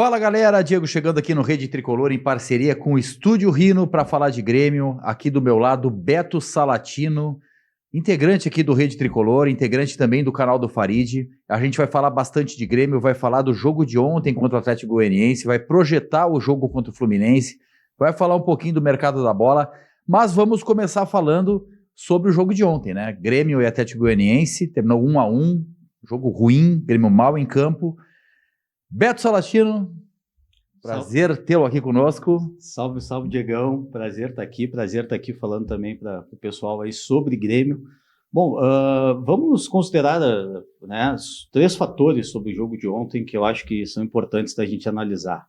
Fala galera, Diego chegando aqui no Rede Tricolor em parceria com o Estúdio Rino para falar de Grêmio. Aqui do meu lado, Beto Salatino, integrante aqui do Rede Tricolor, integrante também do canal do Farid. A gente vai falar bastante de Grêmio, vai falar do jogo de ontem contra o Atlético Goianiense, vai projetar o jogo contra o Fluminense, vai falar um pouquinho do mercado da bola, mas vamos começar falando sobre o jogo de ontem, né? Grêmio e Atlético Goianiense, terminou 1-1, jogo ruim, Grêmio mal em campo. Beto Salatino, prazer tê-lo aqui conosco. Salve, salve, Diegão. Prazer estar aqui falando também para o pessoal aí sobre Grêmio. Bom, vamos considerar os 3 fatores sobre o jogo de ontem que eu acho que são importantes da gente analisar.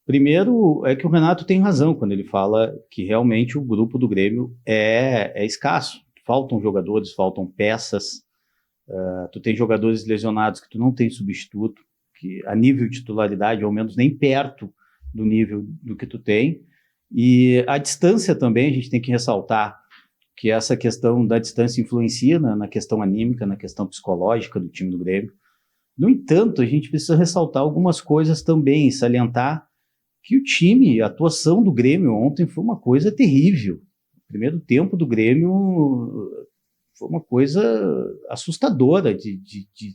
Primeiro é que o Renato tem razão quando ele fala que realmente o grupo do Grêmio é escasso. Faltam jogadores, faltam peças, tu tem jogadores lesionados que tu não tem substituto, que a nível de titularidade, ao menos nem perto do nível do que tu tem, e a distância também, a gente tem que ressaltar que essa questão da distância influencia na questão anímica, na questão psicológica do time do Grêmio. No entanto, a gente precisa ressaltar algumas coisas também, salientar que o time, a atuação do Grêmio ontem foi uma coisa terrível. O primeiro tempo do Grêmio foi uma coisa assustadora de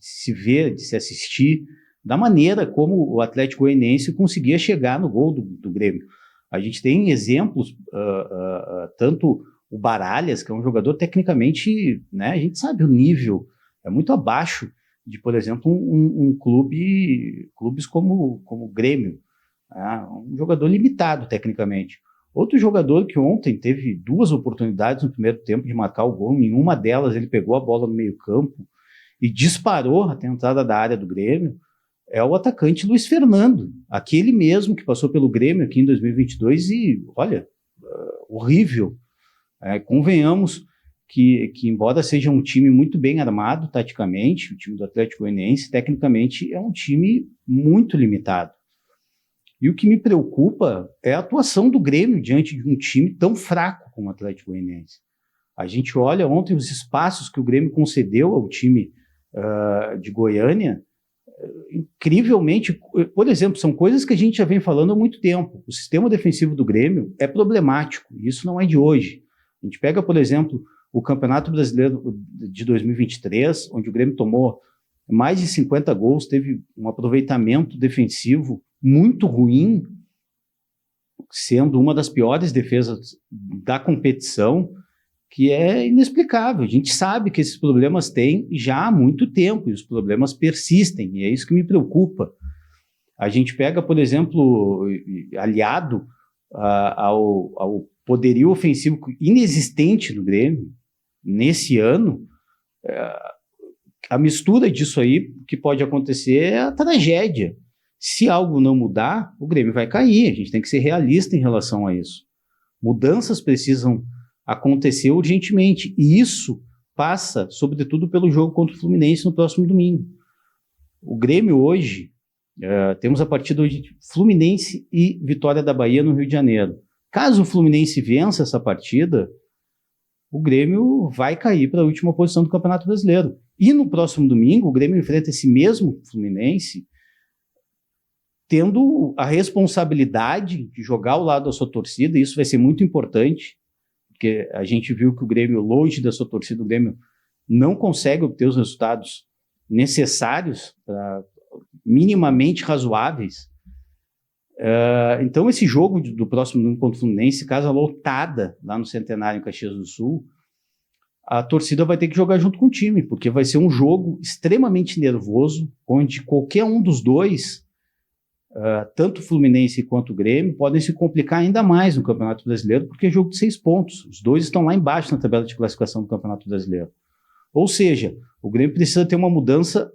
se ver, de se assistir, da maneira como o Atlético Goianiense conseguia chegar no gol do Grêmio. A gente tem exemplos, tanto o Baralhas, que é um jogador tecnicamente, né, a gente sabe o nível, é muito abaixo de, por exemplo, clubes como o Grêmio, um jogador limitado tecnicamente. Outro jogador que ontem teve 2 oportunidades no primeiro tempo de marcar o gol, em uma delas ele pegou a bola no meio campo e disparou até a entrada da área do Grêmio, é o atacante Luiz Fernando, aquele mesmo que passou pelo Grêmio aqui em 2022 e, olha, horrível. Convenhamos que embora seja um time muito bem armado taticamente, o time do Atlético Goianiense, tecnicamente é um time muito limitado. E o que me preocupa é a atuação do Grêmio diante de um time tão fraco como o Atlético Goianiense. A gente olha ontem os espaços que o Grêmio concedeu ao time de Goiânia, incrivelmente, por exemplo, são coisas que a gente já vem falando há muito tempo. O sistema defensivo do Grêmio é problemático, e isso não é de hoje. A gente pega, por exemplo, o Campeonato Brasileiro de 2023, onde o Grêmio tomou mais de 50 gols, teve um aproveitamento defensivo muito ruim, sendo uma das piores defesas da competição, que é inexplicável. A gente sabe que esses problemas têm já há muito tempo, e os problemas persistem, e é isso que me preocupa. A gente pega, por exemplo, aliado ao poderio ofensivo inexistente no Grêmio, nesse ano, a mistura disso aí, que pode acontecer é a tragédia. Se algo não mudar, o Grêmio vai cair, a gente tem que ser realista em relação a isso. Mudanças precisam acontecer urgentemente, e isso passa, sobretudo, pelo jogo contra o Fluminense no próximo domingo. O Grêmio hoje, temos a partida hoje de Fluminense e Vitória da Bahia no Rio de Janeiro. Caso o Fluminense vença essa partida, o Grêmio vai cair para a última posição do Campeonato Brasileiro. E no próximo domingo, o Grêmio enfrenta esse mesmo Fluminense, tendo a responsabilidade de jogar ao lado da sua torcida, e isso vai ser muito importante, porque a gente viu que o Grêmio, longe da sua torcida, o Grêmio não consegue obter os resultados necessários, minimamente razoáveis. Então esse jogo do próximo domingo contra o Fluminense, casa lotada lá no Centenário, em Caxias do Sul, a torcida vai ter que jogar junto com o time, porque vai ser um jogo extremamente nervoso, onde qualquer um dos dois, tanto o Fluminense quanto o Grêmio, podem se complicar ainda mais no Campeonato Brasileiro, porque é jogo de 6 pontos. Os dois estão lá embaixo na tabela de classificação do Campeonato Brasileiro. Ou seja, o Grêmio precisa ter uma mudança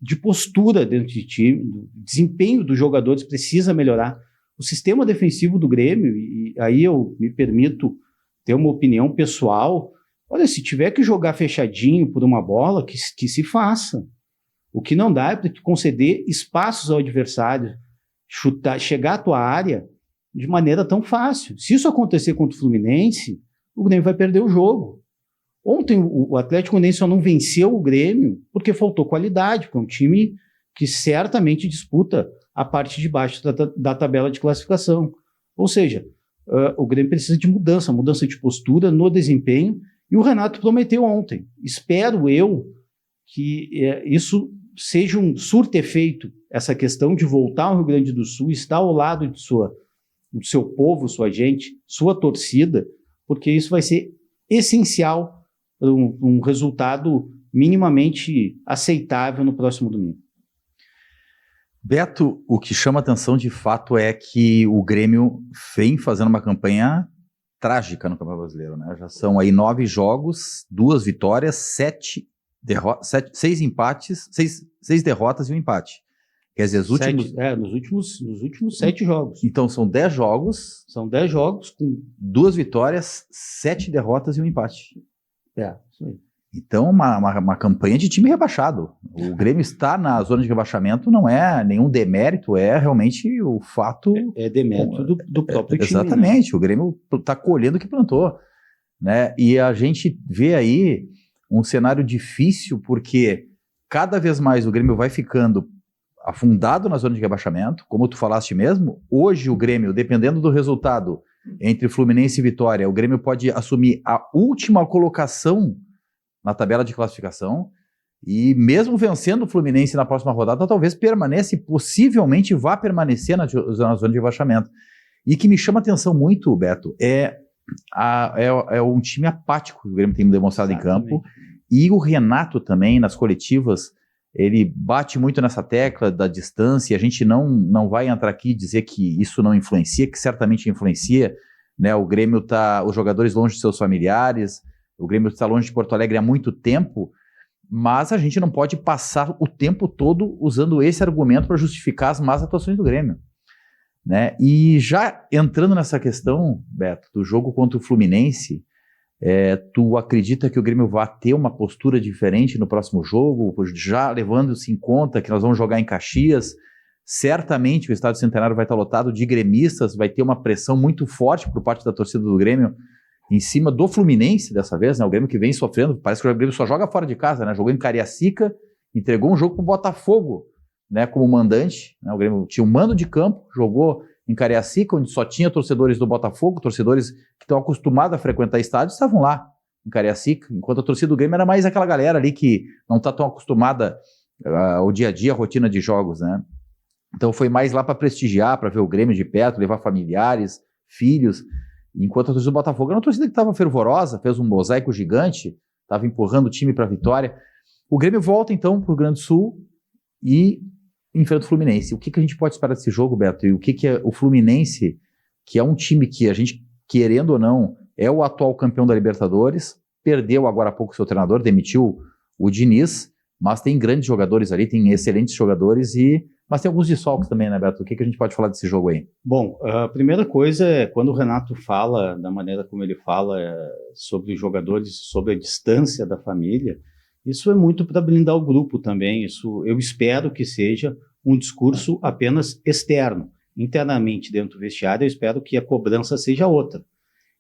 de postura dentro de time, o desempenho dos jogadores precisa melhorar. O sistema defensivo do Grêmio, e aí eu me permito ter uma opinião pessoal, olha, se tiver que jogar fechadinho por uma bola, que se faça. O que não dá é para conceder espaços ao adversário, chegar à tua área de maneira tão fácil. Se isso acontecer contra o Fluminense, o Grêmio vai perder o jogo. Ontem o Atlético Goianiense só não venceu o Grêmio porque faltou qualidade, porque é um time que certamente disputa a parte de baixo da tabela de classificação. Ou seja, o Grêmio precisa de mudança de postura no desempenho, e o Renato prometeu ontem. Espero eu que isso seja surta efeito, essa questão de voltar ao Rio Grande do Sul, estar ao lado do seu povo, sua gente, sua torcida, porque isso vai ser essencial para um resultado minimamente aceitável no próximo domingo. Beto, o que chama atenção de fato é que o Grêmio vem fazendo uma campanha trágica no Campeonato Brasileiro, né? Já são aí 9 jogos, 2 vitórias, 6 empates, 6 derrotas e um empate. Quer dizer, nos últimos 7 jogos. Então são 10 jogos. São 10 jogos com 2 vitórias, 7 derrotas e um empate. Isso aí. Então, uma campanha de time rebaixado. O Grêmio está na zona de rebaixamento, não é nenhum demérito, é realmente o fato... É demérito do próprio time. Exatamente, né? O Grêmio está colhendo o que plantou, né? E a gente vê aí um cenário difícil, porque cada vez mais o Grêmio vai ficando afundado na zona de rebaixamento, como tu falaste mesmo. Hoje o Grêmio, dependendo do resultado entre Fluminense e Vitória, o Grêmio pode assumir a última colocação na tabela de classificação, e mesmo vencendo o Fluminense na próxima rodada, talvez permaneça e possivelmente vá permanecer na zona de rebaixamento. E que me chama atenção muito, Beto, é um time apático que o Grêmio tem demonstrado em campo, e o Renato também, nas coletivas, ele bate muito nessa tecla da distância. A gente não vai entrar aqui e dizer que isso não influencia, que certamente influencia, né? O Grêmio os jogadores longe de seus familiares, o Grêmio está longe de Porto Alegre há muito tempo, mas a gente não pode passar o tempo todo usando esse argumento para justificar as más atuações do Grêmio, né? E já entrando nessa questão, Beto, do jogo contra o Fluminense, tu acredita que o Grêmio vai ter uma postura diferente no próximo jogo, já levando-se em conta que nós vamos jogar em Caxias? Certamente o Estádio Centenário vai estar lotado de gremistas, vai ter uma pressão muito forte por parte da torcida do Grêmio em cima do Fluminense dessa vez, né? O Grêmio que vem sofrendo, parece que o Grêmio só joga fora de casa, né? Jogou em Cariacica, entregou um jogo para o Botafogo, né, como mandante, né? O Grêmio tinha um mando de campo, jogou em Cariacica, onde só tinha torcedores do Botafogo, torcedores que estão acostumados a frequentar estádios, estavam lá em Cariacica, enquanto a torcida do Grêmio era mais aquela galera ali que não está tão acostumada ao dia a dia, a rotina de jogos, né? Então foi mais lá para prestigiar, para ver o Grêmio de perto, levar familiares, filhos. Enquanto a torcida do Botafogo era uma torcida que estava fervorosa, fez um mosaico gigante, estava empurrando o time para a vitória. O Grêmio volta então para o Rio Grande do Sul e enfrenta o Fluminense. O que a gente pode esperar desse jogo, Beto? E o que é o Fluminense, que é um time que a gente, querendo ou não, é o atual campeão da Libertadores, perdeu agora há pouco seu treinador, demitiu o Diniz, mas tem grandes jogadores ali, tem excelentes jogadores, mas tem alguns desfalques também, né, Beto? O que a gente pode falar desse jogo aí? Bom, a primeira coisa é quando o Renato fala, da maneira como ele fala sobre os jogadores, sobre a distância da família, isso é muito para blindar o grupo também. Isso eu espero que seja um discurso apenas externo. Internamente, dentro do vestiário, eu espero que a cobrança seja outra.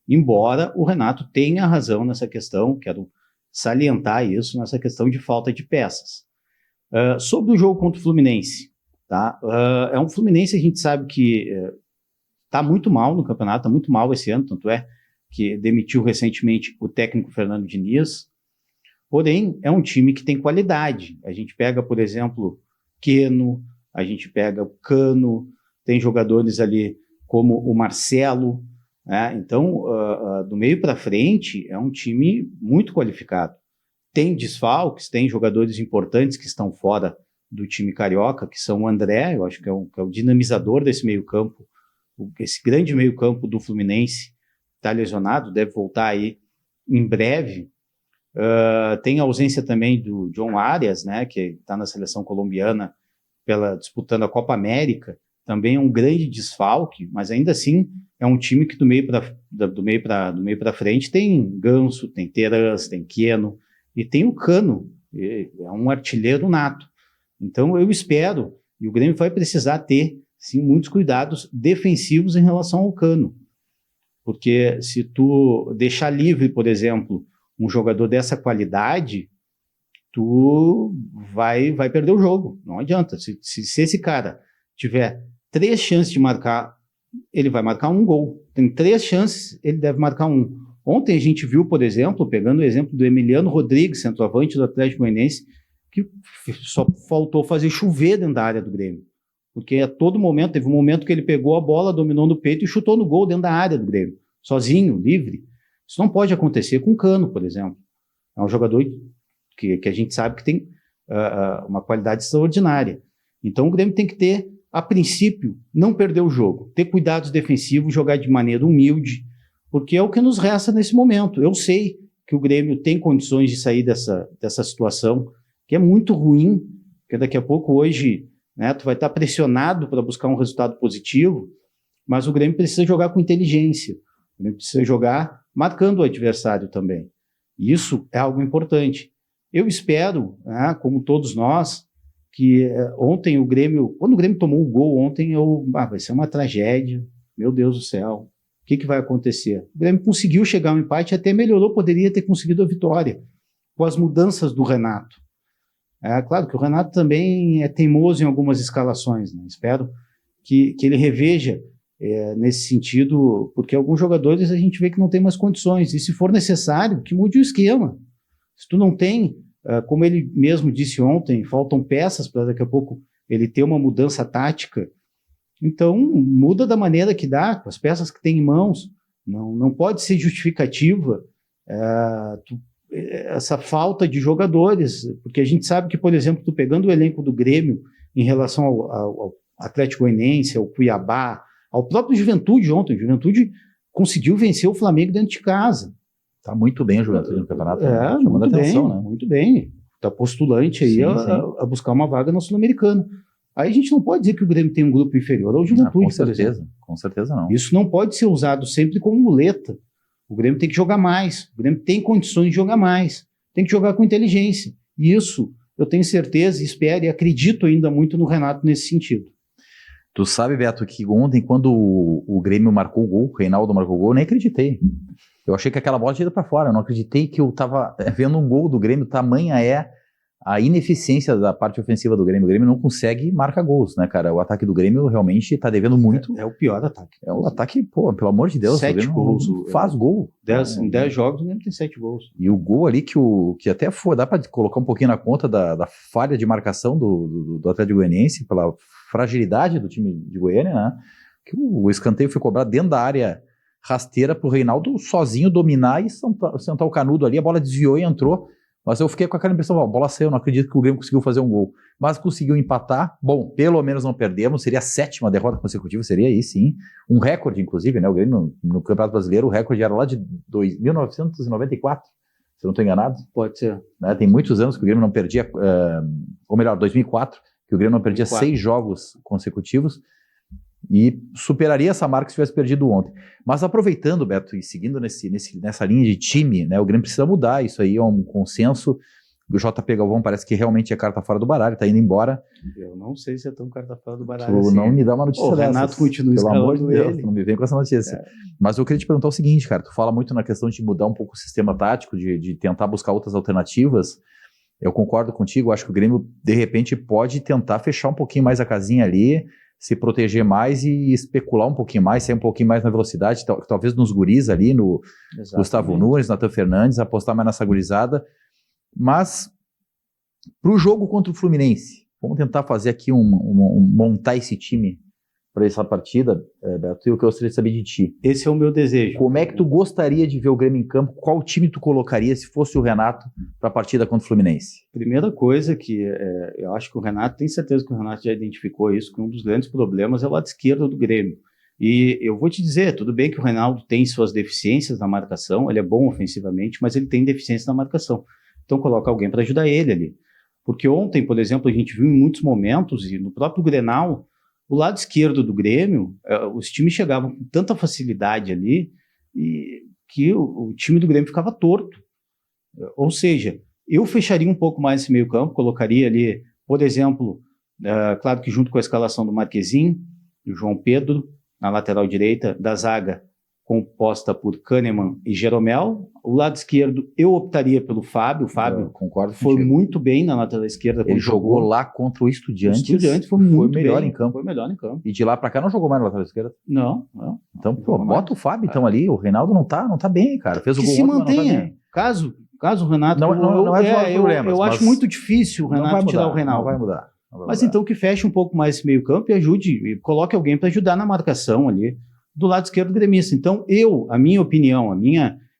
Embora o Renato tenha razão nessa questão, quero salientar isso, nessa questão de falta de peças. Sobre o jogo contra o Fluminense, tá? É um Fluminense, a gente sabe que está muito mal no campeonato, está muito mal esse ano, tanto é que demitiu recentemente o técnico Fernando Diniz. Porém, é um time que tem qualidade. A gente pega, por exemplo, Queno, a gente pega o Cano, tem jogadores ali como o Marcelo, né? Então, do meio para frente, é um time muito qualificado. Tem desfalques, tem jogadores importantes que estão fora do time carioca, que são o André, eu acho que é o dinamizador desse meio-campo, esse grande meio-campo do Fluminense, está lesionado, deve voltar aí em breve. Tem a ausência também do John Arias, né, que está na seleção colombiana disputando a Copa América, também é um grande desfalque, mas ainda assim é um time que do meio para frente tem Ganso, tem Terans, tem Queno e tem o Cano, é um artilheiro nato. Então eu espero, e o Grêmio vai precisar ter sim muitos cuidados defensivos em relação ao Cano, porque se tu deixar livre, por exemplo, um jogador dessa qualidade, tu vai perder o jogo. Não adianta. Se esse cara tiver 3 chances de marcar, ele vai marcar um gol. Tem 3 chances, ele deve marcar um. Ontem a gente viu, por exemplo, pegando o exemplo do Emiliano Rodrigues, centroavante do Atlético Goianiense, que só faltou fazer chover dentro da área do Grêmio. Porque a todo momento, teve um momento que ele pegou a bola, dominou no peito e chutou no gol dentro da área do Grêmio. Sozinho, livre. Isso não pode acontecer com o Cano, por exemplo. É um jogador que a gente sabe que tem uma qualidade extraordinária. Então o Grêmio tem que ter, a princípio, não perder o jogo, ter cuidados defensivos, jogar de maneira humilde, porque é o que nos resta nesse momento. Eu sei que o Grêmio tem condições de sair dessa situação, que é muito ruim, porque daqui a pouco hoje, né, tu vai estar pressionado para buscar um resultado positivo, mas o Grêmio precisa jogar com inteligência, o Grêmio precisa jogar marcando o adversário também. Isso é algo importante. Eu espero, né, como todos nós, que ontem o Grêmio, quando o Grêmio tomou o gol ontem, vai ser uma tragédia, meu Deus do céu, o que vai acontecer? O Grêmio conseguiu chegar ao empate, até melhorou, poderia ter conseguido a vitória, com as mudanças do Renato. É claro que o Renato também é teimoso em algumas escalações, né? Espero que ele reveja nesse sentido, porque alguns jogadores a gente vê que não tem mais condições, e se for necessário, que mude o esquema. Se tu não tem, como ele mesmo disse ontem, faltam peças para daqui a pouco ele ter uma mudança tática, então muda da maneira que dá, com as peças que tem em mãos. Não pode ser justificativa essa falta de jogadores, porque a gente sabe que, por exemplo, tu pegando o elenco do Grêmio em relação ao Atlético Goianiense, ao Cuiabá, ao próprio Juventude ontem, o Juventude conseguiu vencer o Flamengo dentro de casa. Tá muito bem o Juventude no campeonato. Chamando atenção, né? Muito bem. Tá postulante aí a buscar uma vaga no Sul-Americano. Aí a gente não pode dizer que o Grêmio tem um grupo inferior ao Juventude, com certeza, com certeza não. Isso não pode ser usado sempre como muleta. O Grêmio tem que jogar mais. O Grêmio tem condições de jogar mais. Tem que jogar com inteligência. E isso eu tenho certeza, espero e acredito ainda muito no Renato nesse sentido. Tu sabe, Beto, que ontem, quando o Grêmio marcou o gol, o Reinaldo marcou o gol, eu nem acreditei. Eu achei que aquela bola tinha ido pra fora. Eu não acreditei que eu tava vendo um gol do Grêmio. Tamanha é a ineficiência da parte ofensiva do Grêmio. O Grêmio não consegue marcar gols, né, cara? O ataque do Grêmio realmente tá devendo muito. É o pior ataque. É o ataque, pô, pelo amor de Deus. 7 gols. Faz gol. Em 10 jogos o Grêmio tem 7 gols. E o gol ali que até foi, dá pra colocar um pouquinho na conta da falha de marcação do Atlético Goianiense, pela fragilidade do time de Goiânia, né? Que o escanteio foi cobrado dentro da área rasteira pro Reinaldo sozinho dominar e sentar o canudo ali, a bola desviou e entrou. Mas eu fiquei com aquela impressão, a bola saiu, não acredito que o Grêmio conseguiu fazer um gol. Mas conseguiu empatar, bom, pelo menos não perdemos, seria a 7ª derrota consecutiva, seria aí sim, um recorde inclusive, né, o Grêmio no Campeonato Brasileiro, o recorde era lá de 1994, se eu não estou enganado. Pode ser. Né, tem muitos anos que o Grêmio não perdia, ou melhor, 2004, que o Grêmio não perdia 6 jogos consecutivos, e superaria essa marca se tivesse perdido ontem. Mas aproveitando, Beto, e seguindo nessa linha de time, né, o Grêmio precisa mudar, isso aí é um consenso. O JP Galvão parece que realmente é carta fora do baralho, tá indo embora. Eu não sei se é tão carta fora do baralho tu assim. Não me dá uma notícia dessa. O Renato continua pelo amor de Deus, ele. Tu não me vem com essa notícia. Mas eu queria te perguntar o seguinte, cara, tu fala muito na questão de mudar um pouco o sistema tático, de tentar buscar outras alternativas. Eu concordo contigo, acho que o Grêmio, de repente, pode tentar fechar um pouquinho mais a casinha ali, se proteger mais e especular um pouquinho mais, sair um pouquinho mais na velocidade, talvez nos guris ali, no Exatamente. Gustavo Nunes, Nathan Fernandes, apostar mais nessa gurizada. Mas, para o jogo contra o Fluminense, vamos tentar fazer aqui montar esse time para essa partida, Beto, e o que eu gostaria de saber de ti. Esse é o meu desejo. Como é que tu gostaria de ver o Grêmio em campo? Qual time tu colocaria se fosse o Renato para a partida contra o Fluminense? Primeira coisa que eu acho que o Renato, tenho certeza que o Renato já identificou isso, que um dos grandes problemas é o lado esquerdo do Grêmio. E eu vou te dizer, tudo bem que o Reinaldo tem suas deficiências na marcação, ele é bom ofensivamente, mas ele tem deficiência na marcação. Então coloca alguém para ajudar ele ali. Porque ontem, por exemplo, a gente viu em muitos momentos, e no próprio Grenal, o lado esquerdo do Grêmio, os times chegavam com tanta facilidade ali que o time do Grêmio ficava torto. Ou seja, eu fecharia um pouco mais esse meio campo, colocaria ali, por exemplo, claro que junto com a escalação do Marquezin, do João Pedro, na lateral direita, da zaga, composta por Kahneman e Jeromel. O lado esquerdo, eu optaria pelo Fábio. O Fábio concordo foi contigo. muito bem na lateral esquerda. Ele jogou lá contra o Estudiantes. O Estudiantes foi muito melhor bem, em campo. Foi melhor em campo. E de lá pra cá não jogou mais na lateral esquerda. Não. Então, pô, bota o Fábio então ali. O Reinaldo não tá bem, cara. Fez o que gol se ontem, mas não tá mantenha. bem. Caso o Renato... Não é problemas, eu acho muito difícil o Renato tirar o Reinaldo. Não vai mudar. Mas então que feche um pouco mais esse meio campo e ajude, e coloque alguém para ajudar na marcação ali do lado esquerdo do gremista. Então a minha opinião,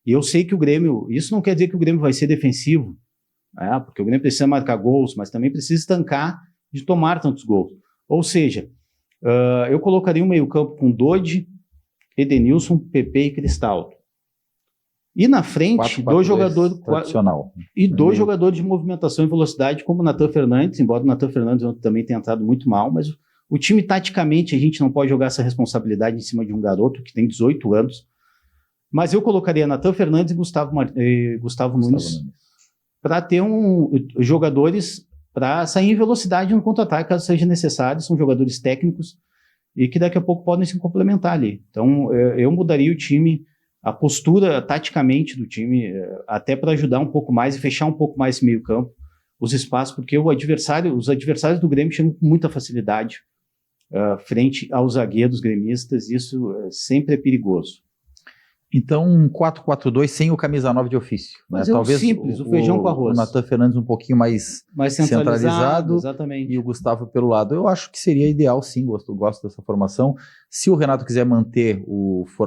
eu sei que o Grêmio, isso não quer dizer que o Grêmio vai ser defensivo, porque o Grêmio precisa marcar gols, mas também precisa estancar de tomar tantos gols. Ou seja, eu colocaria um meio campo com Dodi, Edenilson, Pepe e Cristaldo. E na frente, 4-4-2 dois jogadores tradicional. E dois jogadores de movimentação e velocidade, como o Nathan Fernandes, embora o Nathan Fernandes também tenha entrado muito mal, mas o time, taticamente, a gente não pode jogar essa responsabilidade em cima de um garoto que tem 18 anos. Mas eu colocaria Nathan Fernandes e Gustavo Nunes para ter jogadores para sair em velocidade no contra-ataque, caso seja necessário. São jogadores técnicos e que daqui a pouco podem se complementar ali. Então, eu mudaria o time, a postura taticamente do time, até para ajudar um pouco mais e fechar um pouco mais esse meio campo, os espaços, porque os adversários do Grêmio chegam com muita facilidade frente aos zagueiros gremistas, e isso sempre é perigoso. Então, um 4-4-2 sem o camisa 9 de ofício. Mas né? Talvez simples, o feijão com arroz. O Nathan Fernandes um pouquinho mais centralizado exatamente. E o Gustavo pelo lado. Eu acho que seria ideal, sim, gosto dessa formação. Se o Renato quiser manter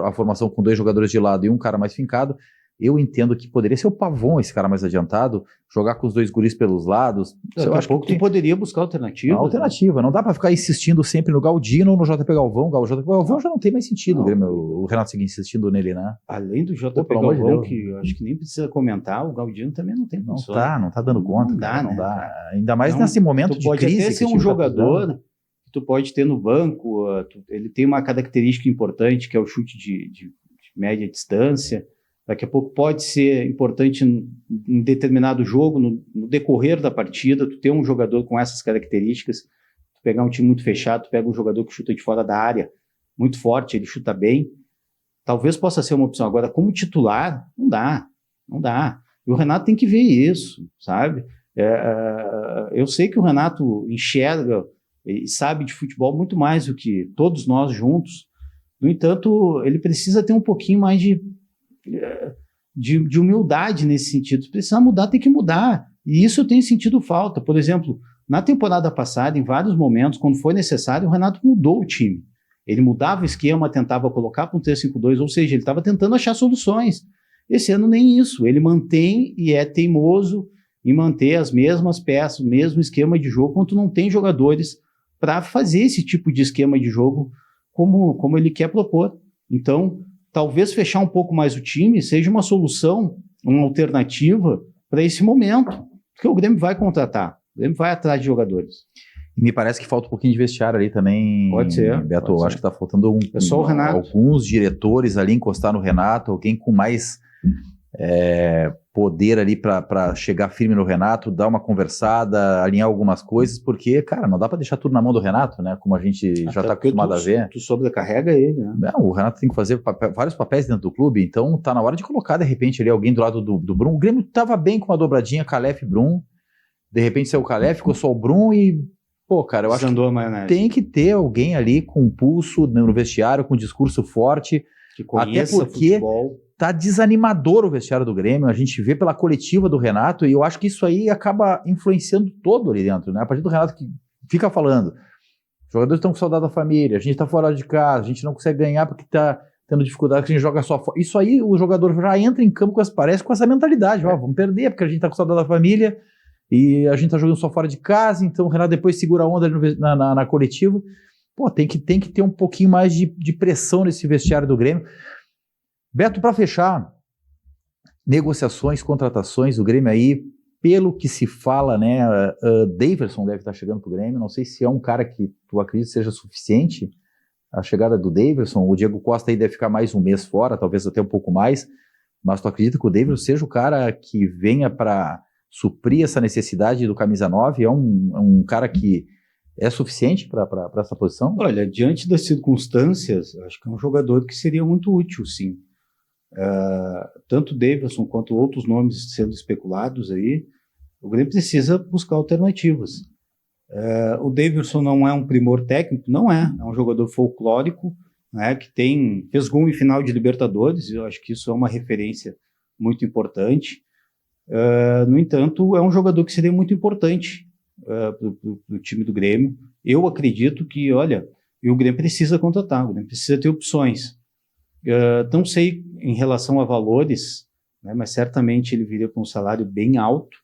a formação com 2 jogadores de lado e um cara mais fincado, eu entendo que poderia ser o Pavon, esse cara mais adiantado, jogar com os 2 guris pelos lados. Eu acho que tu poderia buscar alternativa. Alternativa, não dá pra ficar insistindo sempre no Galdino ou no JP Galvão. O JP Galvão já não tem mais sentido, o Renato seguir insistindo nele, né? Além do JP Galvão, que eu acho que nem precisa comentar, o Galdino também não tem condição. Não tá dando conta. Não dá, né? Ainda mais nesse momento de crise. Tu pode até ser um jogador que tu pode ter no banco, ele tem uma característica importante, que é o chute de média distância. Daqui a pouco pode ser importante em determinado jogo, no decorrer da partida, tu ter um jogador com essas características, tu pegar um time muito fechado, tu pega um jogador que chuta de fora da área, muito forte, ele chuta bem, talvez possa ser uma opção. Agora, como titular, não dá. E o Renato tem que ver isso, sabe? Eu sei que o Renato enxerga e sabe de futebol muito mais do que todos nós juntos. No entanto, ele precisa ter um pouquinho mais de humildade nesse sentido. Se precisar mudar, tem que mudar. E isso eu tenho sentido falta. Por exemplo, na temporada passada, em vários momentos, quando foi necessário, o Renato mudou o time. Ele mudava o esquema, tentava colocar para um 3-5-2, ou seja, ele estava tentando achar soluções. Esse ano nem isso. Ele mantém e é teimoso em manter as mesmas peças, o mesmo esquema de jogo, quando não tem jogadores para fazer esse tipo de esquema de jogo como ele quer propor. Então, talvez fechar um pouco mais o time seja uma solução, uma alternativa para esse momento, porque o Grêmio vai contratar, o Grêmio vai atrás de jogadores. E me parece que falta um pouquinho de vestiário ali também. Pode ser. Beto, acho que está faltando o Renato. Alguns diretores ali encostar no Renato, alguém com mais poder ali para chegar firme no Renato, dar uma conversada, alinhar algumas coisas, porque, cara, não dá para deixar tudo na mão do Renato, né? Como a gente já está acostumado a ver. Tu sobrecarrega ele, né? Não, o Renato tem que fazer vários papéis dentro do clube, então tá na hora de colocar, de repente, ali alguém do lado do Brum. O Grêmio tava bem com uma dobradinha, Calef e Brum. De repente saiu o Calef, ficou só o Brum e, pô, cara, eu acho que tem que ter alguém ali com pulso no vestiário, com discurso forte, que conheça até porque futebol. Tá desanimador o vestiário do Grêmio, a gente vê pela coletiva do Renato, e eu acho que isso aí acaba influenciando todo ali dentro, né? A partir do Renato que fica falando, os jogadores estão com saudade da família, a gente tá fora de casa, a gente não consegue ganhar porque tá tendo dificuldade, que a gente joga só fora. Isso aí o jogador já entra em campo parece com essa mentalidade, vamos perder porque a gente tá com saudade da família e a gente tá jogando só fora de casa, então o Renato depois segura a onda ali na coletiva. Pô, tem que ter um pouquinho mais de pressão nesse vestiário do Grêmio. Beto, para fechar, negociações, contratações, o Grêmio aí, pelo que se fala, né, Daverson deve estar chegando pro Grêmio, não sei se é um cara que tu acredita seja suficiente, a chegada do Daverson, o Diego Costa aí deve ficar mais um mês fora, talvez até um pouco mais, mas tu acredita que o Daverson seja o cara que venha para suprir essa necessidade do camisa 9, é um cara que É suficiente para essa posição? Olha, diante das circunstâncias, acho que é um jogador que seria muito útil, sim. Tanto o Davidson quanto outros nomes sendo especulados aí, o Grêmio precisa buscar alternativas. O Davidson não é um primor técnico, não é um jogador folclórico, né, que fez gol em final de Libertadores, eu acho que isso é uma referência muito importante. No entanto, é um jogador que seria muito importante para o time do Grêmio. Eu acredito que, olha, o Grêmio precisa contratar, o Grêmio precisa ter opções. Não sei em relação a valores, né, mas certamente ele viria com um salário bem alto,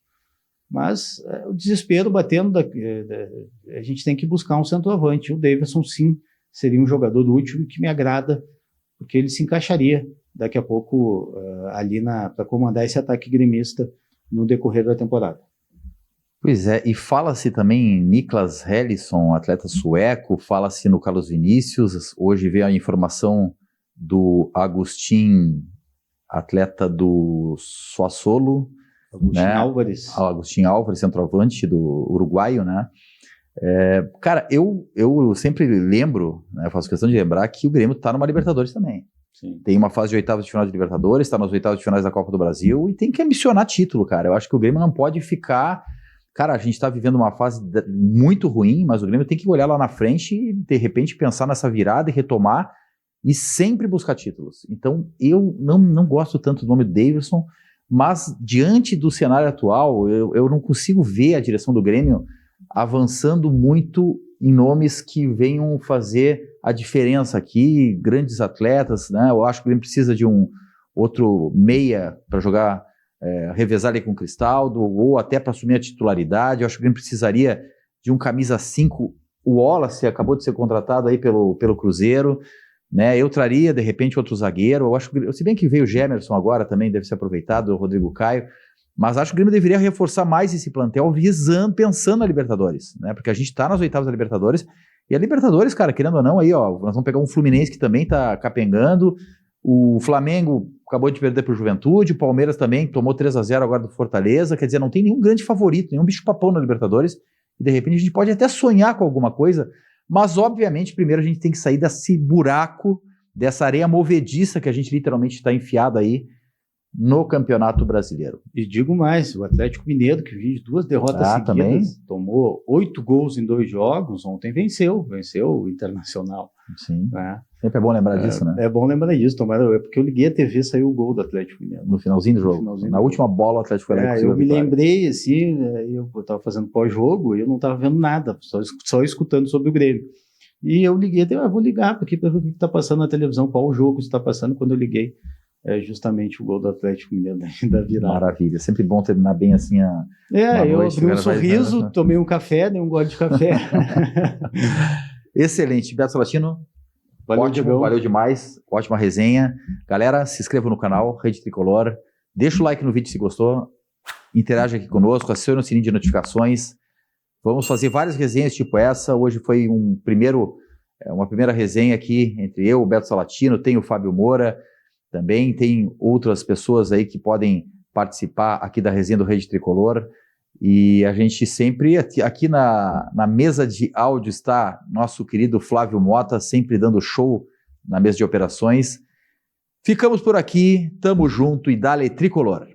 mas o desespero batendo, a gente tem que buscar um centroavante. O Davidson, sim, seria um jogador útil e que me agrada, porque ele se encaixaria daqui a pouco ali para comandar esse ataque gremista no decorrer da temporada. Pois é, e fala-se também em Niklas Hellisson, atleta sueco, fala-se no Carlos Vinícius, hoje veio a informação do Agustin, atleta do Sassuolo, Agustin Álvares, centroavante do uruguaio, né? Cara, eu sempre lembro, né, faço questão de lembrar que o Grêmio está numa Libertadores também. Sim. Tem uma fase de oitavas de final de Libertadores, está nas oitavas de finais da Copa do Brasil e tem que ambicionar título, cara. Eu acho que o Grêmio não pode ficar... Cara, a gente está vivendo uma fase muito ruim, mas o Grêmio tem que olhar lá na frente e, de repente, pensar nessa virada e retomar e sempre buscar títulos. Então, eu não gosto tanto do nome do Davidson, mas diante do cenário atual, eu não consigo ver a direção do Grêmio avançando muito em nomes que venham fazer a diferença aqui, grandes atletas, né? Eu acho que o Grêmio precisa de um outro meia para jogar, revezar ali com o Cristaldo, ou até para assumir a titularidade. Eu acho que o Grêmio precisaria de um camisa 5. O Wallace acabou de ser contratado aí pelo Cruzeiro, né? Eu traria, de repente, outro zagueiro. Eu acho que, se bem que veio o Gemerson agora, também deve ser aproveitado, o Rodrigo Caio, mas acho que o Grêmio deveria reforçar mais esse plantel pensando na Libertadores, né? Porque a gente tá nas oitavas da Libertadores, e a Libertadores, cara, querendo ou não, aí, ó, nós vamos pegar um Fluminense que também tá capengando, o Flamengo acabou de perder pro Juventude, o Palmeiras também tomou 3-0 agora do Fortaleza, quer dizer, não tem nenhum grande favorito, nenhum bicho-papão na Libertadores, e de repente a gente pode até sonhar com alguma coisa, mas obviamente primeiro a gente tem que sair desse buraco, dessa areia movediça que a gente literalmente está enfiado aí no Campeonato Brasileiro. E digo mais, o Atlético Mineiro, que vive 2 derrotas seguidas, também tomou 8 gols em 2 jogos, ontem venceu o Internacional. Sim, sempre é bom lembrar disso, né? É bom lembrar disso, porque eu liguei a TV e saiu o gol do Atlético Mineiro. No finalzinho do jogo, na última bola o Atlético foi lá. Eu me lembrei, assim, eu estava fazendo pós-jogo e eu não estava vendo nada, só escutando sobre o Grêmio. E eu liguei, vou ligar aqui para ver o que está passando na televisão, qual o jogo está passando. Quando eu liguei, justamente o gol do Atlético Mineiro da virada. Maravilha, sempre bom terminar bem assim a eu abri um sorriso, tomei um café, dei um gole de café. Excelente, Beto Salatino, ótimo, valeu demais, ótima resenha. Galera, se inscreva no canal, Rede Tricolor, deixa o like no vídeo se gostou, interaja aqui conosco, acione o sininho de notificações. Vamos fazer várias resenhas tipo essa. Hoje foi uma primeira resenha aqui entre eu, o Beto Salatino, tem o Fábio Moura, também tem outras pessoas aí que podem participar aqui da resenha do Rede Tricolor. E a gente sempre, aqui na mesa de áudio está nosso querido Flávio Mota, sempre dando show na mesa de operações. Ficamos por aqui, tamo junto e dale Tricolor.